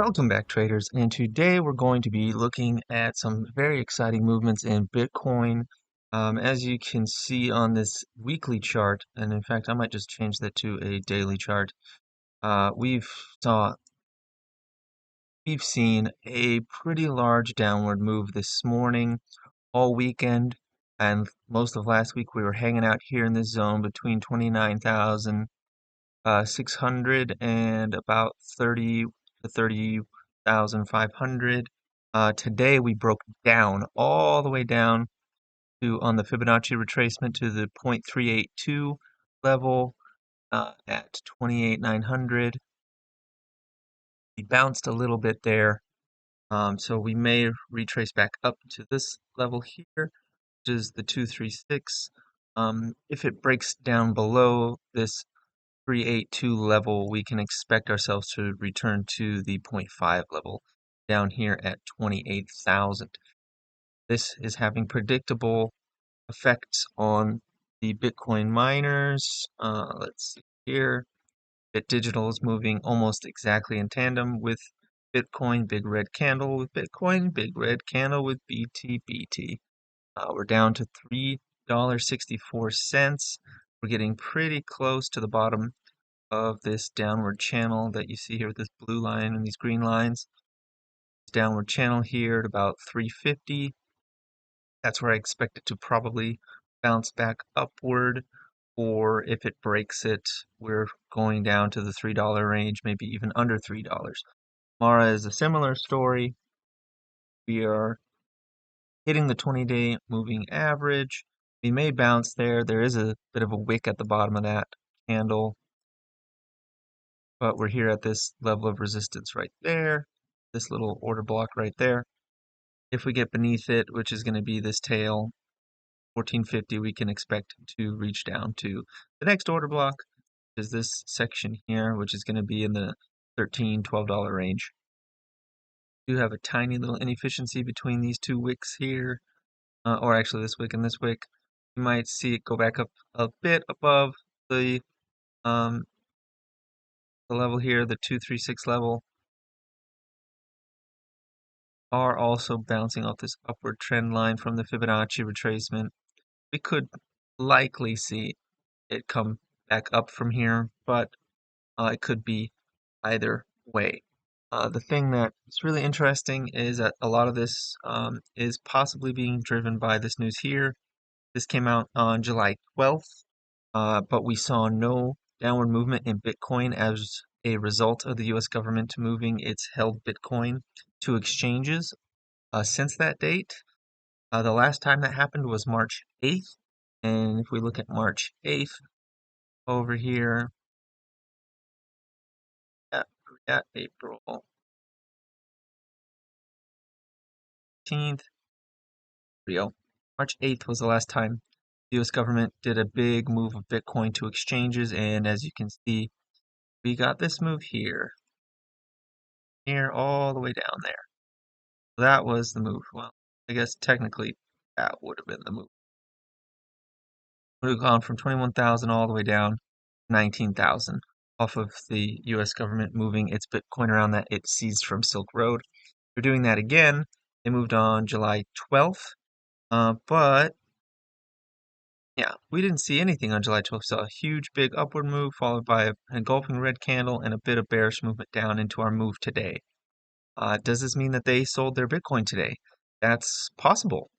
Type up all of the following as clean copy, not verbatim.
Welcome back, traders. And today we're going to be looking at some very exciting movements in Bitcoin. As you can see on this weekly chart, and in fact, I might just change that to a daily chart. Uh, we've saw we've seen a pretty large downward move this morning, all weekend, and most of last week we were hanging out here in this zone between 29,000. 600 and about 30 to 30,500. Today we broke down all the way down to on the Fibonacci retracement to the 0.382 level at 28,900. We bounced a little bit there, so we may retrace back up to this level here, which is the 236. If it breaks down below this 382 level, we can expect ourselves to return to the zero point 0.5 level down here at 28,000. This is having predictable effects on the Bitcoin miners. Let's see here. BitDigital is moving almost exactly in tandem with Bitcoin. Big red candle with Bitcoin. Big red candle with BTBT. We're down to $3.64. We're getting pretty close to the bottom of this downward channel that you see here with this blue line and these green lines. This downward channel here at about 350. That's where I expect it to probably bounce back upward, or if it breaks it, we're going down to the $3 range, maybe even under $3. MARA is a similar story. We are hitting the 20-day moving average. We may bounce there. There is a bit of a wick at the bottom of that candle, but we're here at this level of resistance right there, this little order block right there. If we get beneath it, which is going to be this tail, 1450, we can expect to reach down to the next order block, which is this section here, which is going to be in the $13, $12 range. We do have a tiny little inefficiency between these two wicks here, or actually this wick and this wick. You might see it go back up a bit above the level here, the 236 level, are also bouncing off this upward trend line from the Fibonacci retracement. We could likely see it come back up from here, but it could be either way. The thing that is really interesting is that a lot of this is possibly being driven by this news here. This came out on July 12th, but we saw no downward movement in Bitcoin as a result of the US government moving its held Bitcoin to exchanges since that date. The last time that happened was March 8th, and if we look at March 8th over here, at April 15th, March 8th was the last time the US government did a big move of Bitcoin to exchanges, and as you can see, we got this move here, all the way down there. That was the move. Well, I guess technically that would have been the move. Would have gone from 21,000 all the way down 19,000 off of the US government moving its Bitcoin around that it seized from Silk Road. They're doing that again. They moved on July 12th, but yeah, we didn't see anything on July 12th. Saw a huge big upward move followed by an engulfing red candle and a bit of bearish movement down into our move today. Does this mean that they sold their Bitcoin today? That's possible.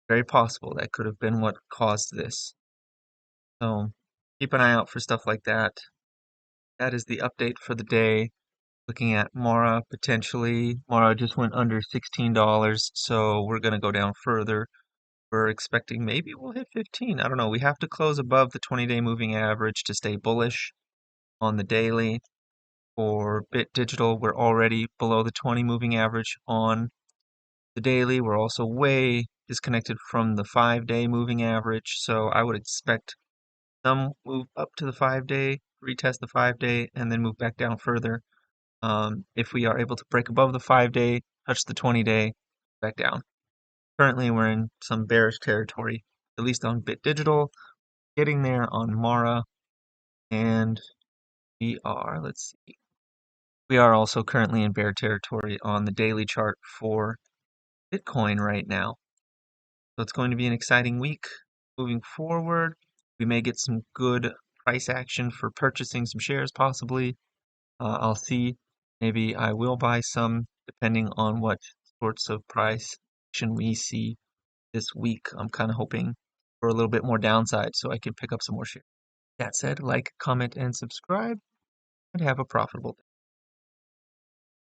Very possible. That could have been what caused this. So keep an eye out for stuff like that. That is the update for the day. Looking at MARA potentially. MARA just went under $16, so we're going to go down further. We're expecting maybe we'll hit 15. I don't know. We have to close above the 20-day moving average to stay bullish on the daily. For BitDigital, we're already below the 20 moving average on the daily. We're also way disconnected from the 5-day moving average, so I would expect some move up to the 5-day, retest the 5-day, and then move back down further. If we are able to break above the 5-day, touch the 20-day, back down. Currently, we're in some bearish territory, at least on BitDigital, getting there on MARA, and we are, let's see, We are also currently in bear territory on the daily chart for Bitcoin right now. So it's going to be an exciting week moving forward. We may get some good price action for purchasing some shares, possibly. I'll see. Maybe I will buy some, depending on what sorts of price action we see this week. I'm kind of hoping for a little bit more downside so I can pick up some more shares. That said, like, comment, and subscribe, and have a profitable day.